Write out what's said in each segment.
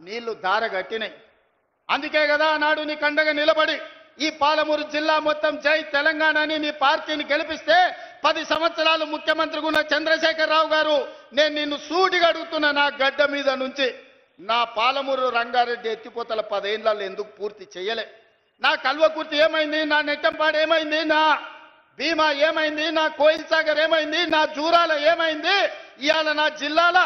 నీళ్లు దారగట్టినాయి. అందుకే కదా నాడు నీ కండగా నిలబడి ఈ పాలమూరు జిల్లా మొత్తం జై తెలంగాణ అని నీ పార్టీని గెలిపిస్తే 10 సంవత్సరాలు ముఖ్యమంత్రిగా ఉన్న చంద్రశేఖరరావు గారు నేను నిన్ను సూటిగా అడుగుతున్నా, నా గడ్డ మీద నుంచి నా పాలమూరు రంగారెడ్డి ఎత్తిపోతల 10 ఏళ్లలో ఎందుకు పూర్తి చేయలే? నా కల్వకుర్తి ఏమైంది? నా నెట్టంపాడు ఏమైంది? నా భీమా ఏమైంది? నా కోయిల్ సాగర్ ఏమైంది? నా జూరాల ఏమైంది? ఇవాళ నా జిల్లాల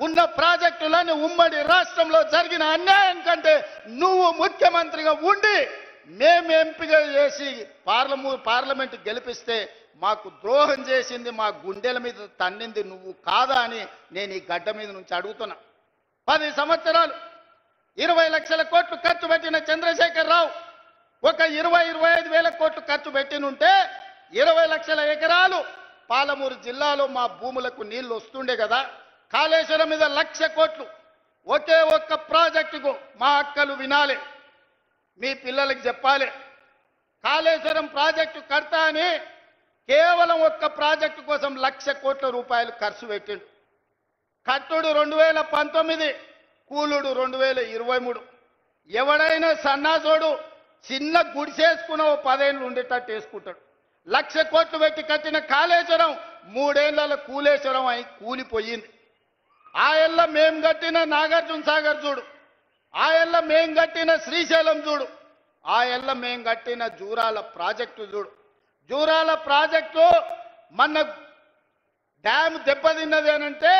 ఉన్న ప్రాజెక్టులను ఉమ్మడి రాష్ట్రంలో జరిగిన అన్యాయం కంటే నువ్వు ముఖ్యమంత్రిగా ఉండి మేము ఎంపిక చేసి పార్లమెంట్ గెలిపిస్తే మాకు ద్రోహం చేసింది, మా గుండెల మీద తన్నింది నువ్వు కాదా అని నేను ఈ గడ్డ మీద నుంచి అడుగుతున్నా. 10 సంవత్సరాలు 20 లక్షల కోట్లు ఖర్చు పెట్టిన చంద్రశేఖరరావు ఒక 20-25 వేల కోట్లు ఖర్చు పెట్టినుంటే 20 లక్షల ఎకరాలు పాలమూరు జిల్లాలో మా భూములకు నీళ్లు వస్తుండే కదా. కాళేశ్వరం మీద 1,00,000 కోట్లు ఒకే ఒక్క ప్రాజెక్టుకు మా అక్కలు వినాలి, మీ పిల్లలకు చెప్పాలి. కాళేశ్వరం ప్రాజెక్టు కడతా అని కేవలం ఒక్క ప్రాజెక్టు కోసం 1,00,000 కోట్ల రూపాయలు ఖర్చు పెట్టిండు. కట్టుడు 2019, కూలుడు 2023. ఎవడైనా సన్నాసోడు చిన్న గుడిసేసుకున్న 10 ఏళ్ళు ఉండేటట్టు వేసుకుంటాడు. 1,00,000 కోట్లు పెట్టి కట్టిన కాళేశ్వరం 3 ఏళ్ల కూలేశ్వరం అయి కూలిపోయింది. ఆ ఏళ్ళ మేం కట్టిన నాగార్జున సాగర్ చూడు, ఆ ఏళ్ళ మేం కట్టిన శ్రీశైలం చూడు, ఆ ఏళ్ళ మేం కట్టిన జూరాల ప్రాజెక్టు చూడు. జూరాల ప్రాజెక్టు మన డ్యామ్ దెబ్బతిన్నది అనంటే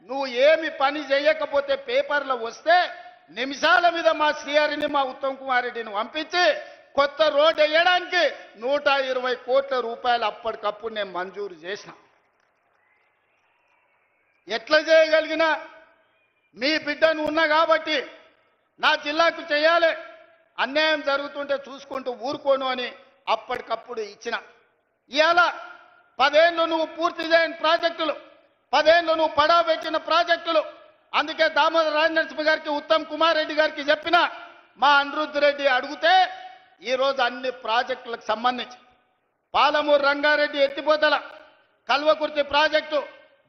నువ్వు ఏమి పని చేయకపోతే పేపర్లో వస్తే నిమిషాల మీద మా శ్రీహరిని మా ఉత్తమ్ కుమార్ రెడ్డిని పంపించి కొత్త రోడ్డు వేయడానికి 120 కోట్ల రూపాయలు అప్పటికప్పుడు నేను మంజూరు చేసిన. ఎట్లా చేయగలిగినా మీ బిడ్డను ఉన్నా కాబట్టి నా జిల్లాకు చేయాలి, అన్యాయం జరుగుతుంటే చూసుకుంటూ ఊరుకోను అని అప్పటికప్పుడు ఇచ్చిన. ఇవాళ 10 ఏళ్ళు నువ్వు పూర్తి చేయని ప్రాజెక్టులు, 10 ఏళ్ళు నువ్వు పడా పెట్టిన ప్రాజెక్టులు. అందుకే దామోదర రాజనరసింహ గారికి ఉత్తమ్ కుమార్ రెడ్డి గారికి చెప్పిన, మా అనిరుద్ధ్ రెడ్డి అడిగితే ఈరోజు అన్ని ప్రాజెక్టులకు సంబంధించి పాలమూరు రంగారెడ్డి ఎత్తిపోతల, Kalwakurthy project,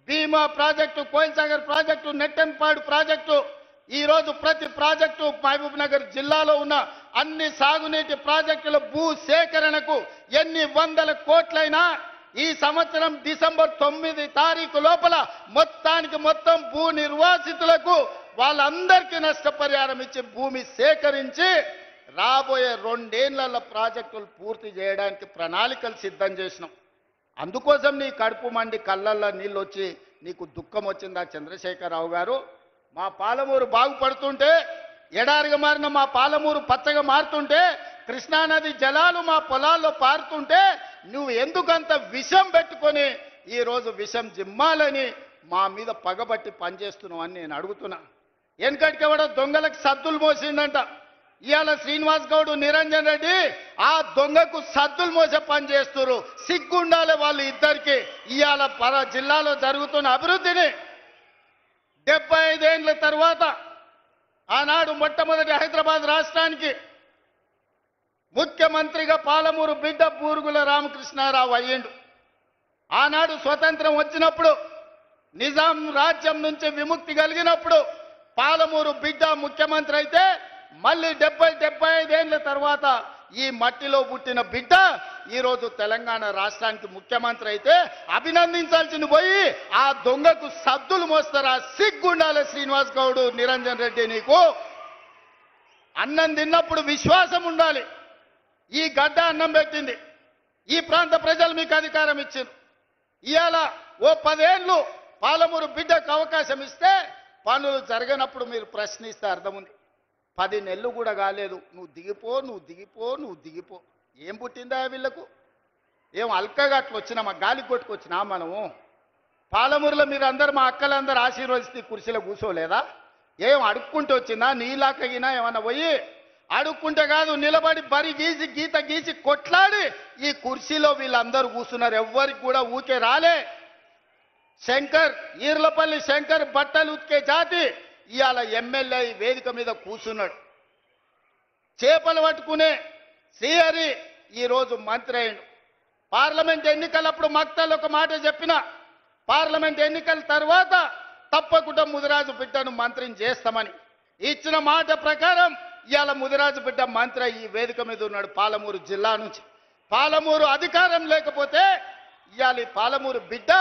Bhima project, Koil Sagar project, Nettempadu project, ఈరోజు ప్రతి ప్రాజెక్టు మహబూబ్ నగర్ జిల్లాలో ఉన్న అన్ని సాగునీటి ప్రాజెక్టుల భూ సేకరణకు ఎన్ని వందల కోట్లైనా ఈ సంవత్సరం డిసెంబర్ 9 తారీఖు లోపల మొత్తం భూ నిర్వాసితులకు వాళ్ళందరికీ నష్టపరిహారం ఇచ్చి భూమి సేకరించి రాబోయే 2 ఏళ్ల ప్రాజెక్టులు పూర్తి చేయడానికి ప్రణాళికలు సిద్ధం చేసినాం. అందుకోసం నీ కడుపు మండి కళ్ళల్లో నీళ్ళు వచ్చి నీకు దుఃఖం వచ్చిందా చంద్రశేఖరరావు గారు? మా పాలమూరు బాగుపడుతుంటే, ఎడారిగా మారిన మా పాలమూరు పచ్చగా మారుతుంటే, కృష్ణానది జలాలు మా పొలాల్లో పారుతుంటే నువ్వు ఎందుకంత విషం పెట్టుకొని ఈరోజు విషం జిమ్మాలని మా మీద పగబట్టి పనిచేస్తున్నావు అని నేను అడుగుతున్నా. వెనకటికి ఎవడో దొంగలకు సద్దులు మోసిందంట. ఇవాళ శ్రీనివాస్ గౌడ్, నిరంజన్ రెడ్డి ఆ దొంగకు సద్దులు మోసే పని చేస్తున్నారు. సిగ్గుండాలి వాళ్ళు ఇద్దరికి. ఇవాళ జిల్లాలో జరుగుతున్న అభివృద్ధిని 75 ఏళ్ల తర్వాత ఆనాడు మొట్టమొదటి హైదరాబాద్ రాష్ట్రానికి ముఖ్యమంత్రిగా పాలమూరు బిడ్డ బూరుగుల రామకృష్ణారావు అయ్యిండు. ఆనాడు స్వతంత్రం వచ్చినప్పుడు, నిజాం రాజ్యం నుంచి విముక్తి కలిగినప్పుడు పాలమూరు బిడ్డ ముఖ్యమంత్రి అయితే మళ్ళీ 70-75 ఏళ్ల తర్వాత ఈ మట్టిలో పుట్టిన బిడ్డ ఈరోజు తెలంగాణ రాష్ట్రానికి ముఖ్యమంత్రి అయితే అభినందించాల్సింది పోయి ఆ దొంగకు సద్దులు మోస్తారా? సిగ్గుండాలి శ్రీనివాస్ గౌడ్, నిరంజన్ రెడ్డి. నీకు అన్నం తిన్నప్పుడు విశ్వాసం ఉండాలి. ఈ గడ్డ అన్నం పెట్టింది, ఈ ప్రాంత ప్రజలు మీకు అధికారం ఇచ్చింది. ఇవాళ ఓ 10 ఏళ్ళు పాలమూరు బిడ్డకు అవకాశం ఇస్తే పనులు జరగనప్పుడు మీరు ప్రశ్నిస్తే అర్థం ఉంది. 10 నెలలు కూడా కాలేదు, నువ్వు దిగిపో. ఏం పుట్టిందా వీళ్ళకు? ఏం అల్కగా అట్లా వచ్చినామా? గాలి కొట్టుకొచ్చినా మనము? పాలమూరులో మీరు అందరు మా అక్కలందరూ ఆశీర్వదిస్తే కుర్చీలో కూర్చోలేదా? ఏం అడుక్కుంటూ వచ్చిందా? నీలాకగినా ఏమన్నా పోయి అడుక్కుంటే కాదు, నిలబడి బరి గీసి గీత గీసి కొట్లాడి ఈ కుర్చీలో వీళ్ళందరూ కూర్చున్నారు. ఎవ్వరికి కూడా ఊకే రాలే. శంకర్, ఈర్లపల్లి శంకర్ బట్టలు ఉతికే జాతి ఇవాళ ఎమ్మెల్యే వేదిక మీద కూర్చున్నాడు. చేపలు పట్టుకునే శ్రీహరి ఈరోజు మంత్రి అయ్యిండు. పార్లమెంట్ ఎన్నికలప్పుడు మక్తలు ఒక మాట చెప్పిన, పార్లమెంట్ ఎన్నికల తర్వాత తప్పకుండా ముదిరాజు బిడ్డను మంత్రిని చేస్తామని. ఇచ్చిన మాట ప్రకారం ఇవాళ ముదిరాజు బిడ్డ మంత్రి ఈ వేదిక మీద ఉన్నాడు పాలమూరు జిల్లా నుంచి. పాలమూరు అధికారం లేకపోతే ఇవాళ ఈ పాలమూరు బిడ్డ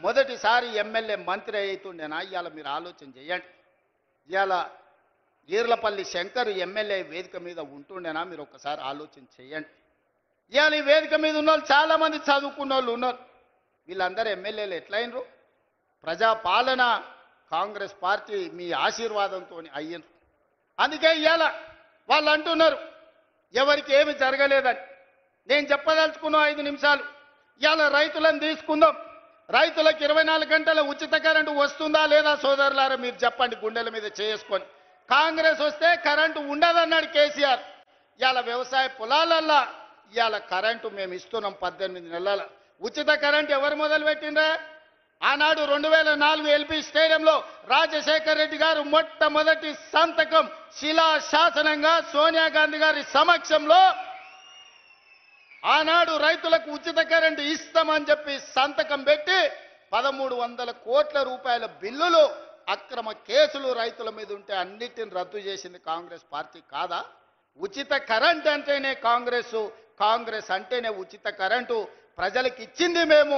మొదటిసారి ఎమ్మెల్యే మంత్రి అవుతుండేనా? ఇవాళ మీరు ఆలోచన చేయండి. ఇవాళ ఈర్లపల్లి శంకర్ ఎమ్మెల్యే వేదిక మీద ఉంటుండేనా? మీరు ఒకసారి ఆలోచన చేయండి. ఇవాళ ఈ వేదిక మీద ఉన్న వాళ్ళు చాలా మంది చదువుకున్న వాళ్ళు ఉన్నారు. వీళ్ళందరూ ఎమ్మెల్యేలు ఎట్లయినరు? ప్రజాపాలన కాంగ్రెస్ పార్టీ మీ ఆశీర్వాదంతో అయ్యిండ్రు. అందుకే ఇవాళ వాళ్ళు అంటున్నారు ఎవరికి ఏమి జరగలేదని. నేను చెప్పదలుచుకున్న 5 నిమిషాలు. ఇవాళ రైతులను తీసుకుందాం. రైతులకు 24 గంటల ఉచిత కరెంటు వస్తుందా లేదా సోదరులారా? మీరు చెప్పండి గుండెల మీద చేసుకొని. కాంగ్రెస్ వస్తే కరెంటు ఉండదన్నాడు కేసీఆర్. ఇవాళ వ్యవసాయ పొలాలల్లా ఇవాళ కరెంటు మేము ఇస్తున్నాం 18 నెలల ఉచిత కరెంటు. ఎవరు మొదలు పెట్టిండ్రా? ఆనాడు 2004 ఎల్పీ స్టేడియంలో రాజశేఖర్ రెడ్డి గారు మొట్టమొదటి సంతకం శిలా శాసనంగా సోనియా గాంధీ గారి సమక్షంలో ఆనాడు రైతులకు ఉచిత కరెంటు ఇస్తామని చెప్పి సంతకం పెట్టి 1300 కోట్ల రూపాయల బిల్లులు అక్రమ కేసులు రైతుల మీద ఉంటే అన్నిటిని రద్దు చేసింది కాంగ్రెస్ పార్టీ కాదా? ఉచిత కరెంట్ అంటేనే కాంగ్రెస్ అంటేనే ఉచిత కరెంటు. ప్రజలకు ఇచ్చింది మేము,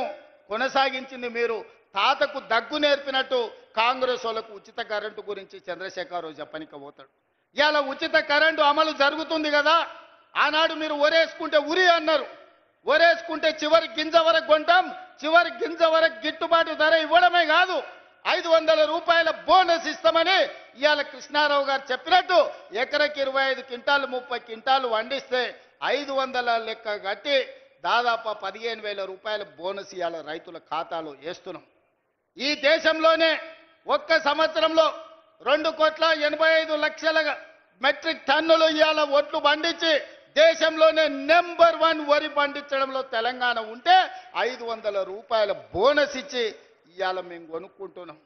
కొనసాగించింది మీరు. తాతకు దగ్గు నేర్పినట్టు కాంగ్రెస్ వాళ్ళకు ఉచిత కరెంటు గురించి చంద్రశేఖరరావు చెప్పనిక పోతాడు. ఇవాళ ఉచిత కరెంటు అమలు జరుగుతుంది కదా. ఆనాడు మీరు ఒరేసుకుంటే ఉరి అన్నారు. ఒరేసుకుంటే చివరి గింజ వరకు కొంటాం, చివరి గింజ వరకు గిట్టుబాటు ధర ఇవ్వడమే కాదు 500 రూపాయల బోనస్ ఇస్తామని ఇవాళ కృష్ణారావు గారు చెప్పినట్టు ఎకరకి 25 క్వింటాలు 30 క్వింటాలు వండిస్తే 500 లెక్క కట్టి దాదాపు 15,000 రూపాయల బోనస్ ఇవాళ రైతుల ఖాతాలో వేస్తున్నాం. ఈ దేశంలోనే ఒక్క సంవత్సరంలో 2,85,00,000 మెట్రిక్ టన్నులు ఇవాళ ఒట్లు పండించి దేశంలోనే నెంబర్ 1 వరి పండించడంలో తెలంగాణ ఉంటే 500 రూపాయల బోనస్ ఇచ్చి ఇవాళ మేము కొనుక్కుంటున్నాం.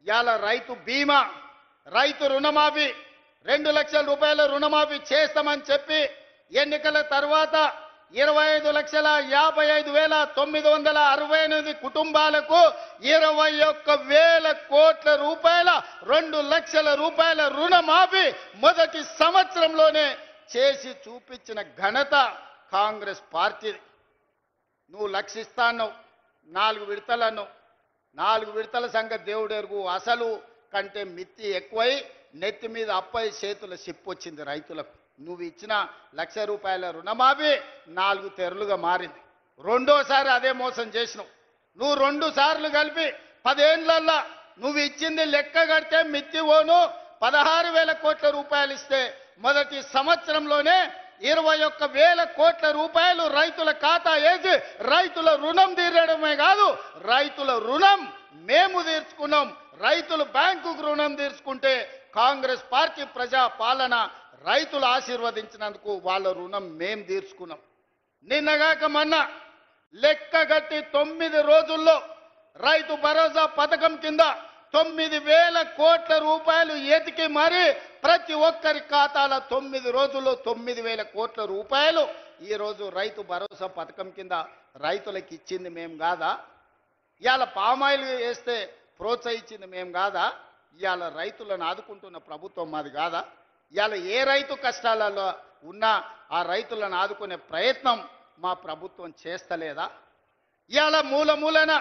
ఇవాళ రైతు బీమా, రైతు రుణమాఫీ 2 లక్షల రూపాయల రుణమాఫీ చేస్తామని చెప్పి ఎన్నికల తర్వాత 25,55,968 కుటుంబాలకు 21,000 కోట్ల రూపాయల 2 లక్షల రూపాయల రుణమాఫీ మొదటి సంవత్సరంలోనే చేసి చూపించిన ఘనత కాంగ్రెస్ పార్టీ. నువ్వు లక్షిస్తాను 4 విడతలను 4 విడతల సంగతి దేవుడెరుగు. అసలు కంటే మిత్తి ఎక్కువై నెత్తి మీద అప్పై చేతుల సిప్పొచ్చింది రైతులకు. నువ్వు ఇచ్చిన 1,00,000 రూపాయల రుణమాఫీ 4 తెరలుగా మారింది. రెండోసారి అదే మోసం చేసినావు. నువ్వు 2 సార్లు కలిపి 10 ఏళ్లల్లా నువ్వు ఇచ్చింది లెక్క కడితే మిత్తి ఓను 16,000 కోట్ల రూపాయలు ఇస్తే మొదటి సంవత్సరంలోనే 21,000 కోట్ల రూపాయలు రైతుల ఖాతా వేసి రైతుల రుణం తీరడమే కాదు, రైతుల రుణం మేము తీర్చుకున్నాం. రైతులు బ్యాంకుకు రుణం తీర్చుకుంటే కాంగ్రెస్ పార్టీ ప్రజా పాలన రైతులు ఆశీర్వదించినందుకు వాళ్ళ రుణం మేము తీర్చుకున్నాం. నిన్నగాక మొన్న లెక్కగట్టి 9 రోజుల్లో రైతు భరోసా పథకం కింద 9,000 కోట్ల రూపాయలు ఎతికి మరి ప్రతి ఒక్కరి ఖాతాల 9 రోజుల్లో 9,000 కోట్ల రూపాయలు ఈరోజు రైతు భరోసా పథకం కింద రైతులకు ఇచ్చింది మేము కాదా? ఇవాళ పామాయిల్ వేస్తే ప్రోత్సహించింది మేము కాదా? ఇవాళ రైతులను ఆదుకుంటున్న ప్రభుత్వం మాది కాదా? ఇవాళ ఏ రైతు కష్టాలలో ఉన్నా ఆ రైతులను ఆదుకునే ప్రయత్నం మా ప్రభుత్వం చేస్తలేదా? ఇవాళ మూలన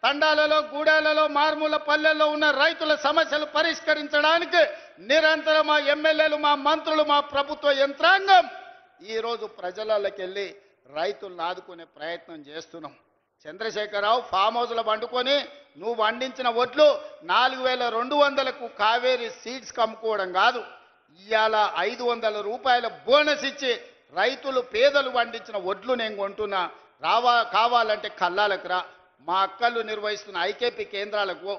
తండాలలో గూడాలలో మారుమూల పల్లెల్లో ఉన్న రైతుల సమస్యలు పరిష్కరించడానికి నిరంతరం మా ఎమ్మెల్యేలు మా మంత్రులు మా ప్రభుత్వ యంత్రాంగం ఈరోజు ప్రజలకి వెళ్ళి రైతులను ఆదుకునే ప్రయత్నం చేస్తున్నాం. చంద్రశేఖరరావు ఫామ్ హౌస్లో వండుకొని నువ్వు వండించిన ఒడ్లు 4,200కు కావేరీ సీడ్స్ అమ్ముకోవడం కాదు, ఇవాళ 500 రూపాయల బోనస్ ఇచ్చి రైతులు పేదలు వండించిన ఒడ్లు నేను కొంటున్నా, కావాలంటే కల్లాలకు రా. మా అక్కలు నిర్వహిస్తున్న ఐకేపీ కేంద్రాలకు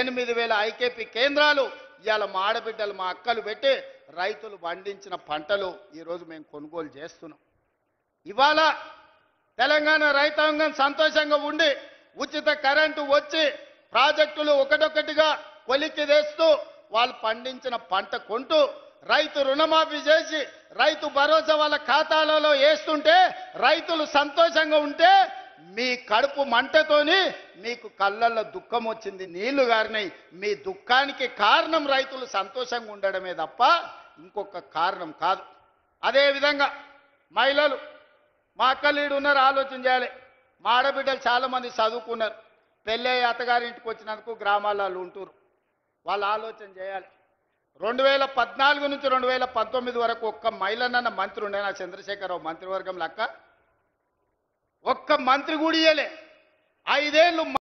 8,000 ఐకేపీ కేంద్రాలు ఇవాళ మా ఆడబిడ్డలు మా అక్కలు పెట్టి రైతులు పండించిన పంటలు ఈరోజు మేము కొనుగోలు చేస్తున్నాం. ఇవాళ తెలంగాణ రైతాంగం సంతోషంగా ఉండి ఉచిత కరెంటు వచ్చి ప్రాజెక్టులు ఒకటొకటిగా కొలిక్కి తెస్తూ వాళ్ళు పండించిన పంట కొంటూ రైతు రుణమాఫీ చేసి రైతు భరోసా వాళ్ళ ఖాతాలలో వేస్తుంటే రైతులు సంతోషంగా ఉంటే మీ కడుపు మంటతోని మీకు కళ్ళల్లో దుఃఖం వచ్చింది, నీళ్లు గారినాయి. మీ దుఃఖానికి కారణం రైతులు సంతోషంగా ఉండడమే తప్ప ఇంకొక కారణం కాదు. అదేవిధంగా మహిళలు, మా అక్కలీడు ఉన్నారు, ఆలోచన చేయాలి. మా ఆడబిడ్డలు చాలామంది చదువుకున్నారు, పెళ్ళే అత్తగారింటికి వచ్చినందుకు గ్రామాలలో ఉంటున్నారు. వాళ్ళు ఆలోచన చేయాలి. 2014 నుంచి 2019 వరకు ఒక్క మహిళనన్న మంత్రి ఉండే నా చంద్రశేఖరరావు మంత్రివర్గం లెక్క ఒక్క మంత్రి కూడా ఇయ్యలే. 5 ఏళ్ళు